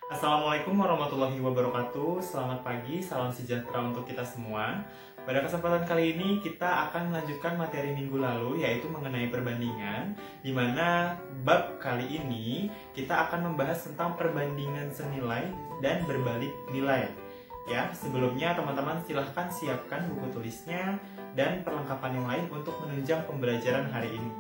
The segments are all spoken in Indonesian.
Assalamualaikum warahmatullahi wabarakatuh. Selamat pagi, salam sejahtera untuk kita semua. Pada kesempatan kali ini kita akan melanjutkan materi minggu lalu, yaitu mengenai perbandingan, di mana bab kali ini kita akan membahas tentang perbandingan senilai dan berbalik nilai. Ya, sebelumnya teman-teman silahkan siapkan buku tulisnya dan perlengkapan yang lain untuk menunjang pembelajaran hari ini.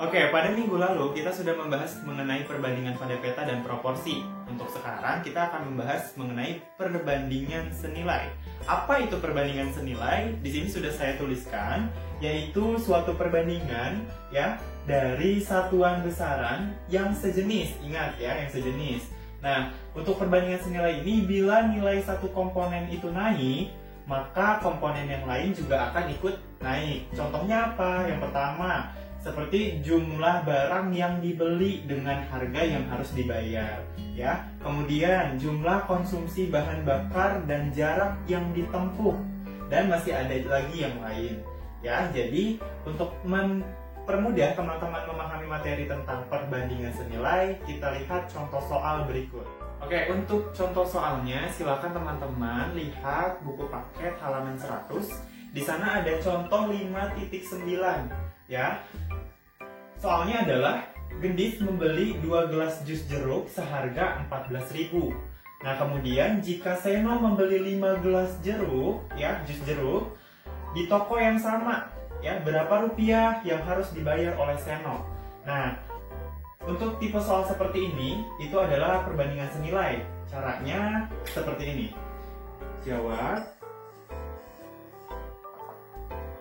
Oke, pada minggu lalu kita sudah membahas mengenai perbandingan pada peta dan proporsi. Untuk sekarang kita akan membahas mengenai perbandingan senilai. Apa itu perbandingan senilai? Di sini sudah saya tuliskan, yaitu suatu perbandingan ya dari satuan besaran yang sejenis. Ingat ya, yang sejenis. Nah, untuk perbandingan senilai ini, bila nilai satu komponen itu naik, maka komponen yang lain juga akan ikut naik. Contohnya apa? Yang pertama, seperti jumlah barang yang dibeli dengan harga yang harus dibayar, ya. Kemudian jumlah konsumsi bahan bakar dan jarak yang ditempuh, dan masih ada lagi yang lain, ya. Jadi untuk mempermudah teman-teman memahami materi tentang perbandingan senilai, kita lihat contoh soal berikut. Oke, untuk contoh soalnya silakan teman-teman lihat buku paket halaman 100. Di sana ada contoh 5.9, ya. Soalnya adalah Gendis membeli 2 gelas jus jeruk seharga 14.000. Nah, kemudian jika Seno membeli 5 gelas jeruk, ya, jus jeruk di toko yang sama, ya, berapa rupiah yang harus dibayar oleh Seno? Nah, untuk tipe soal seperti ini itu adalah perbandingan senilai. Caranya seperti ini. Jawab.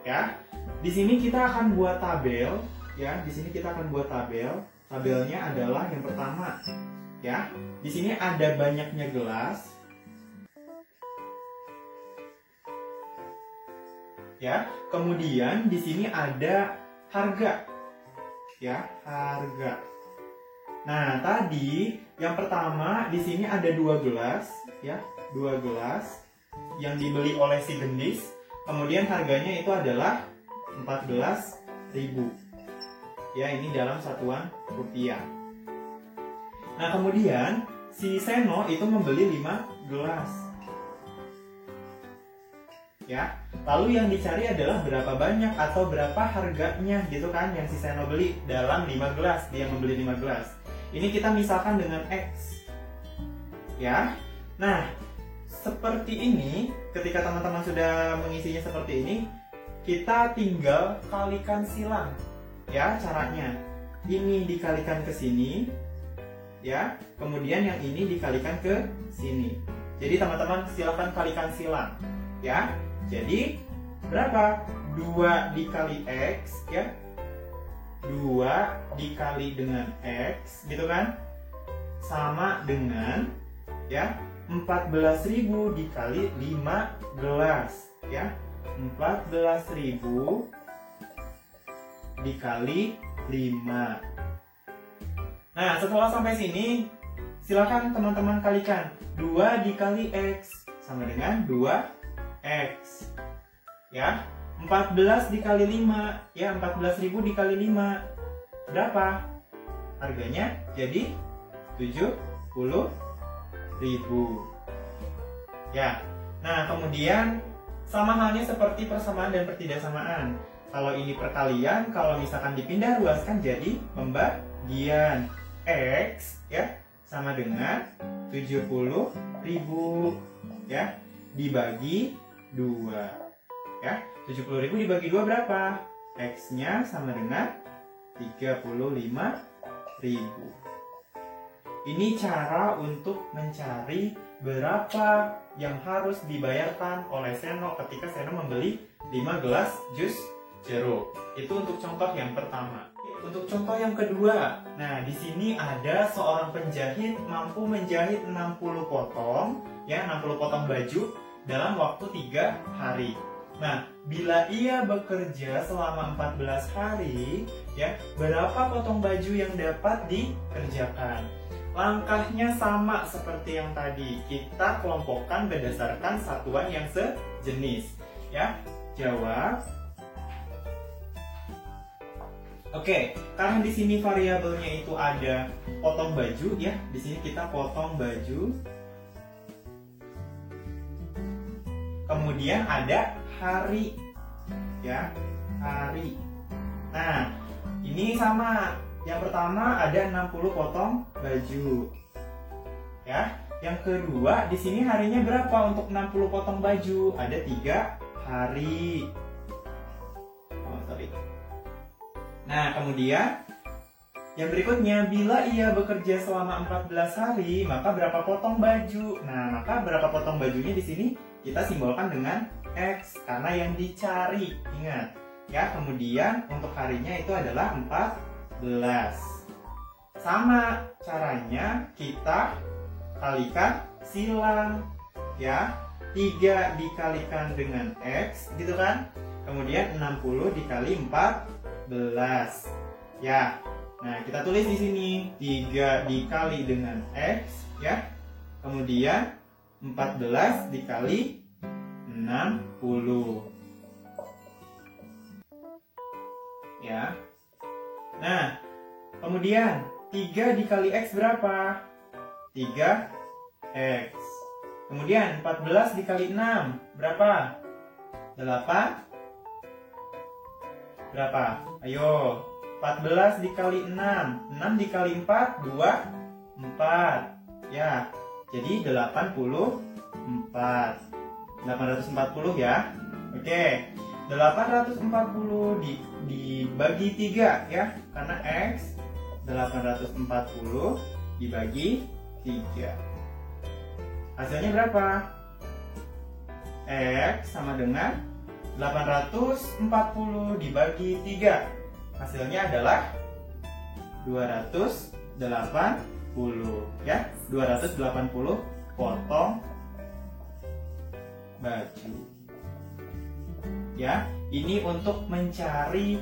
Ya. Di sini kita akan buat tabel. Ya, di sini kita akan buat tabel. Tabelnya adalah yang pertama, ya. Di sini ada banyaknya gelas, ya. Kemudian di sini ada harga, ya, harga. Nah, tadi yang pertama di sini ada 2 gelas, ya, 2 gelas yang dibeli oleh si Gendis. Kemudian harganya itu adalah 14.000. Ya, ini dalam satuan rupiah. Nah, kemudian si Seno itu membeli 5 gelas. Ya, lalu yang dicari adalah berapa banyak atau berapa harganya gitu kan yang si Seno beli dalam 5 gelas, dia membeli 5 gelas. Ini kita misalkan dengan X. Ya. Nah, seperti ini, ketika teman-teman sudah mengisinya seperti ini, kita tinggal kalikan silang. Ya, caranya ini dikalikan ke sini, ya, kemudian yang ini dikalikan ke sini. Jadi teman-teman silakan kalikan silang, ya. Jadi berapa? 2 dikali X, ya, 2 dikali dengan X, gitu kan, sama dengan, ya, 14.000 dikali 5 gelas, ya, 14.000 dikali 5. Nah, setelah sampai sini, silakan teman-teman kalikan. 2 dikali X sama dengan 2X. Ya, 14 dikali 5, ya, 14.000 dikali 5. Berapa? Harganya jadi 70.000. Ya. Nah, kemudian sama halnya seperti persamaan dan pertidaksamaan. Kalau ini perkalian, kalau misalkan dipindah ruaskan jadi pembagian. X, ya, sama dengan 70.000, ya, dibagi 2. Ya, 70.000 dibagi 2 berapa? X-nya sama dengan 35.000. Ini cara untuk mencari berapa yang harus dibayarkan oleh Seno ketika Seno membeli 5 gelas jus jeruk. Itu untuk contoh yang pertama. Untuk contoh yang kedua, nah di sini ada seorang penjahit mampu menjahit 60 potong, ya, 60 potong baju dalam waktu 3 hari. Nah, bila ia bekerja selama 14 hari, ya, berapa potong baju yang dapat dikerjakan? Langkahnya sama seperti yang tadi. Kita kelompokkan berdasarkan satuan yang sejenis, ya. Jawab. Oke, karena di sini variabelnya itu ada potong baju ya. Di sini kita potong baju. Kemudian ada hari ya, hari. Nah, ini sama. Yang pertama ada 60 potong baju. Ya. Yang kedua, di sini harinya berapa untuk 60 potong baju? Ada 3 hari. Nah, kemudian yang berikutnya, bila ia bekerja selama 14 hari, maka berapa potong baju? Nah, maka berapa potong bajunya di sini kita simbolkan dengan X karena yang dicari. Ingat, ya. Kemudian untuk harinya itu adalah 14. Sama caranya kita kalikan silang, ya. 3 dikalikan dengan X, gitu kan? Kemudian 60 dikali 14. Ya. Nah, kita tulis di sini 3 dikali dengan X, ya. Kemudian 14 dikali 60. Ya. Nah, kemudian 3 dikali X berapa? 3X. Kemudian 14 dikali 6 berapa? 8. Berapa? Ayo, 14 dikali 6. 6 dikali 4, 24. Ya, jadi 84. 840 ya. Oke, 840 dibagi 3 ya. Karena X, 840 dibagi 3. Hasilnya berapa? X sama dengan 840 dibagi 3. Hasilnya adalah 280 ya. 280 potong baju. Ya, ini untuk mencari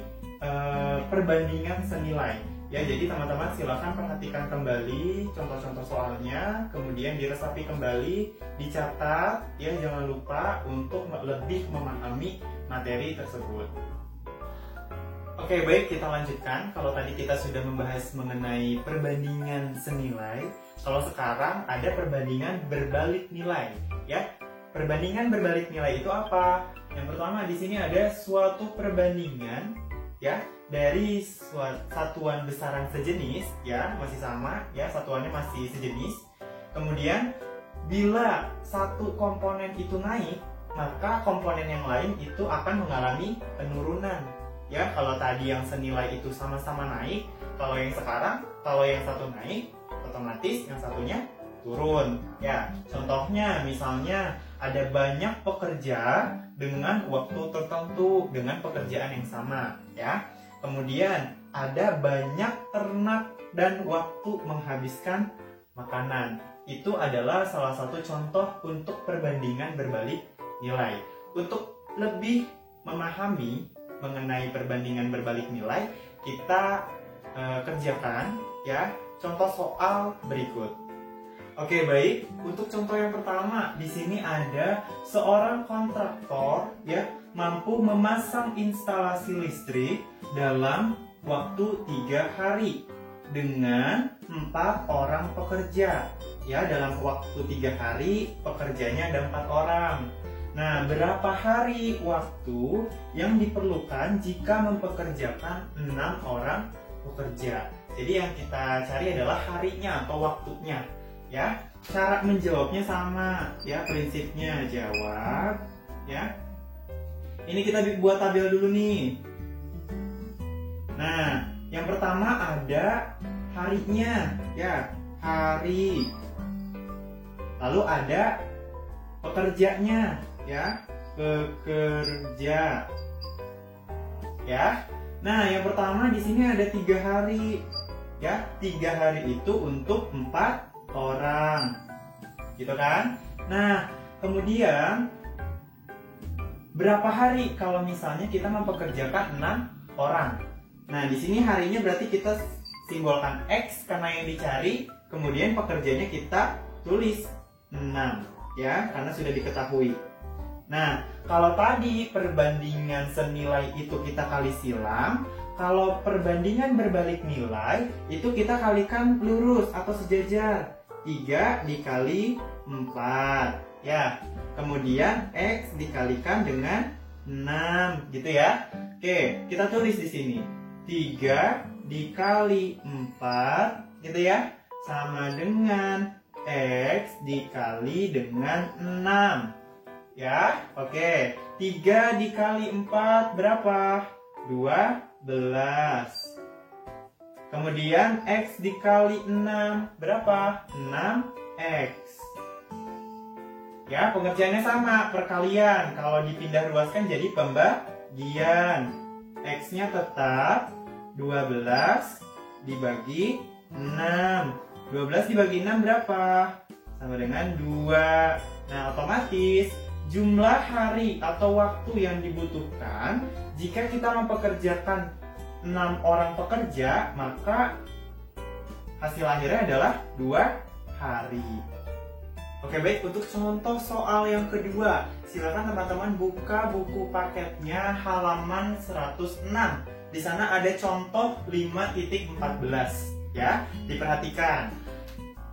perbandingan senilai. Ya, jadi teman-teman silakan perhatikan kembali contoh-contoh soalnya, kemudian diresapi kembali, dicatat, ya jangan lupa untuk lebih memahami materi tersebut. Oke, baik, kita lanjutkan. Kalau tadi kita sudah membahas mengenai perbandingan senilai, kalau sekarang ada perbandingan berbalik nilai, ya. Perbandingan berbalik nilai itu apa? Yang pertama di sini ada suatu perbandingan, ya, dari satuan besaran sejenis, ya, masih sama, ya, satuannya masih sejenis. Kemudian bila satu komponen itu naik, maka komponen yang lain itu akan mengalami penurunan. Ya, kalau tadi yang senilai itu sama-sama naik, kalau yang sekarang, kalau yang satu naik, otomatis yang satunya turun. Ya, contohnya misalnya ada banyak pekerja dengan waktu tertentu dengan pekerjaan yang sama, ya. Kemudian ada banyak ternak dan waktu menghabiskan makanan. Itu adalah salah satu contoh untuk perbandingan berbalik nilai. Untuk lebih memahami mengenai perbandingan berbalik nilai, kita kerjakan ya contoh soal berikut. Oke, baik. Untuk contoh yang pertama, di sini ada seorang kontraktor ya mampu memasang instalasi listrik dalam waktu 3 hari dengan 4 orang pekerja. Ya, dalam waktu 3 hari pekerjanya ada 4 orang. Nah, berapa hari waktu yang diperlukan jika mempekerjakan 6 orang pekerja? Jadi yang kita cari adalah harinya atau waktunya. Ya, cara menjawabnya sama, ya, prinsipnya jawab, ya. Ini kita buat tabel dulu nih. Nah, yang pertama ada harinya, ya, hari. Lalu ada pekerjanya, ya, pekerja. Ya. Nah, yang pertama di sini ada 3 hari. Ya, 3 hari itu untuk 4 orang, gitu kan? Nah, kemudian berapa hari kalau misalnya kita mempekerjakan 6 orang? Nah, di sini harinya berarti kita simbolkan X karena yang dicari, kemudian pekerjanya kita tulis 6, ya, karena sudah diketahui. Nah, kalau tadi perbandingan senilai itu kita kali silang, kalau perbandingan berbalik nilai, itu kita kalikan lurus atau sejajar. 3 dikali 4. Ya, kemudian X dikalikan dengan 6, gitu ya. Oke, kita tulis di sini. 3 dikali 4, gitu ya, sama dengan X dikali dengan 6. Ya, oke. 3 dikali 4 berapa? 12. Kemudian X dikali 6 berapa? 6X. Ya, pengerjaannya sama, perkalian. Kalau dipindah ruaskan jadi pembagian. X-nya tetap 12 dibagi 6. 12 dibagi 6 berapa? Sama dengan 2. Nah, otomatis jumlah hari atau waktu yang dibutuhkan jika kita mempekerjakan 6 orang pekerja, maka hasil akhirnya adalah 2 hari. Oke, baik, untuk contoh soal yang kedua, silakan teman-teman buka buku paketnya halaman 106. Di sana ada contoh 5.14, ya. Diperhatikan.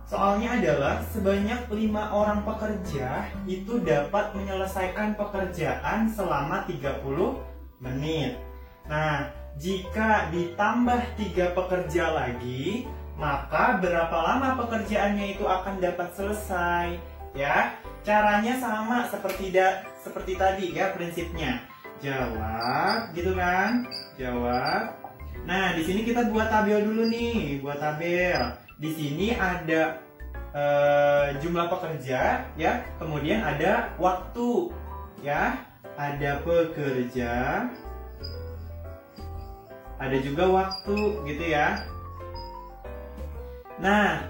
Soalnya adalah sebanyak 5 orang pekerja itu dapat menyelesaikan pekerjaan selama 30 menit. Nah, jika ditambah 3 pekerja lagi, maka berapa lama pekerjaannya itu akan dapat selesai, ya? Caranya sama seperti tadi ya, prinsipnya. Jawab, gitu kan? Jawab. Nah, di sini kita buat tabel dulu nih, buat tabel. Di sini ada jumlah pekerja, ya. Kemudian ada waktu, ya. Ada pekerja, ada juga waktu, gitu ya. Nah,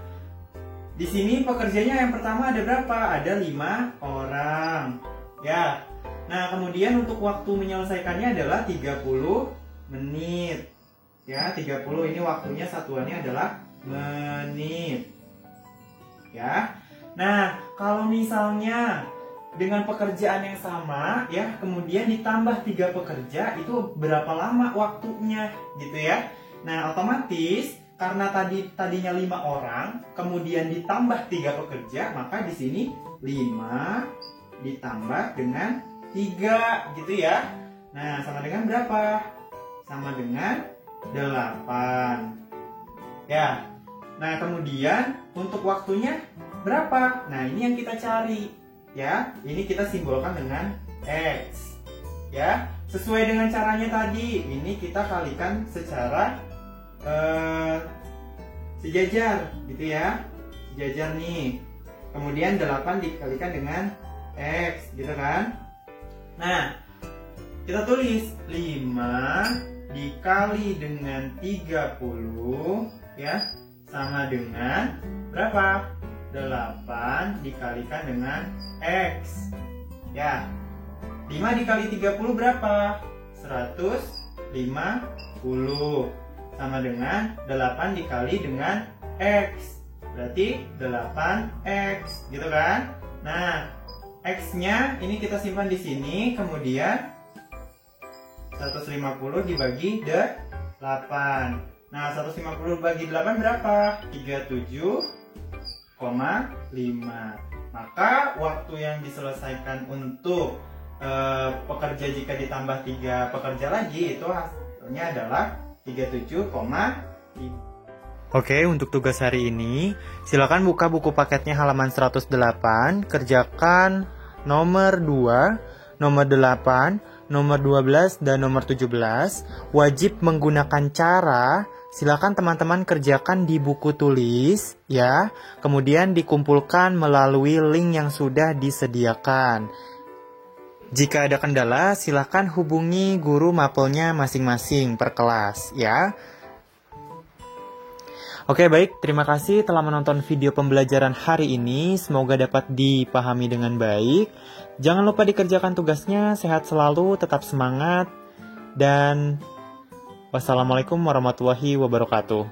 di sini pekerjanya yang pertama ada berapa? Ada 5 orang. Ya. Nah, kemudian untuk waktu menyelesaikannya adalah 30 menit. Ya, 30 ini waktunya, satuannya adalah menit. Ya. Nah, kalau misalnya dengan pekerjaan yang sama, ya, kemudian ditambah 3 pekerja, itu berapa lama waktunya, gitu ya. Nah, otomatis karena tadinya 5 orang, kemudian ditambah 3 pekerja, maka di sini 5 ditambah dengan 3, gitu ya. Nah, sama dengan berapa? Sama dengan 8. Ya. Nah, kemudian untuk waktunya berapa? Nah, ini yang kita cari. Ya, ini kita simbolkan dengan X. Ya, sesuai dengan caranya tadi, ini kita kalikan secara sejajar, gitu ya. Sejajar nih. Kemudian 8 dikalikan dengan X, gitu kan. Nah, kita tulis 5 dikali dengan 30, ya, sama dengan berapa? 8 dikalikan dengan X. Ya, 5 dikali 30 berapa? 150. Sama dengan 8 dikali dengan X. Berarti 8X, gitu kan? Nah, X-nya ini kita simpan di sini, kemudian 150 dibagi 8. Nah, 150 bagi 8 berapa? 37,5. Maka waktu yang diselesaikan untuk pekerja jika ditambah 3 pekerja lagi, itu hasilnya adalah 37,5. Oke, untuk tugas hari ini, silakan buka buku paketnya halaman 108, kerjakan nomor 2, nomor 8, nomor 12, dan nomor 17. Wajib menggunakan cara, silakan teman-teman kerjakan di buku tulis, ya. Kemudian dikumpulkan melalui link yang sudah disediakan. Jika ada kendala, silakan hubungi guru mapelnya masing-masing per kelas, ya. Oke, baik, terima kasih telah menonton video pembelajaran hari ini. Semoga dapat dipahami dengan baik. Jangan lupa dikerjakan tugasnya, sehat selalu, tetap semangat, dan wassalamualaikum warahmatullahi wabarakatuh.